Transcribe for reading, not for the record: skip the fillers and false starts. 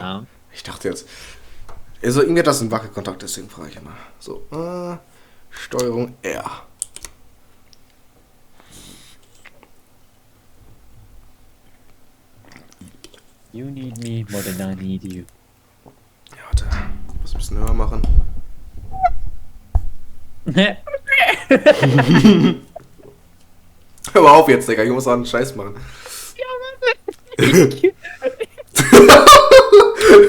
Ja. Ich dachte jetzt. Also irgendwie hat das einen Wackelkontakt, deswegen frage ich immer. So, Steuerung R. You need me more than I need you. Ja, warte. Muss ein bisschen höher machen. Hör mal auf jetzt, Digga. Ich muss auch einen Scheiß machen.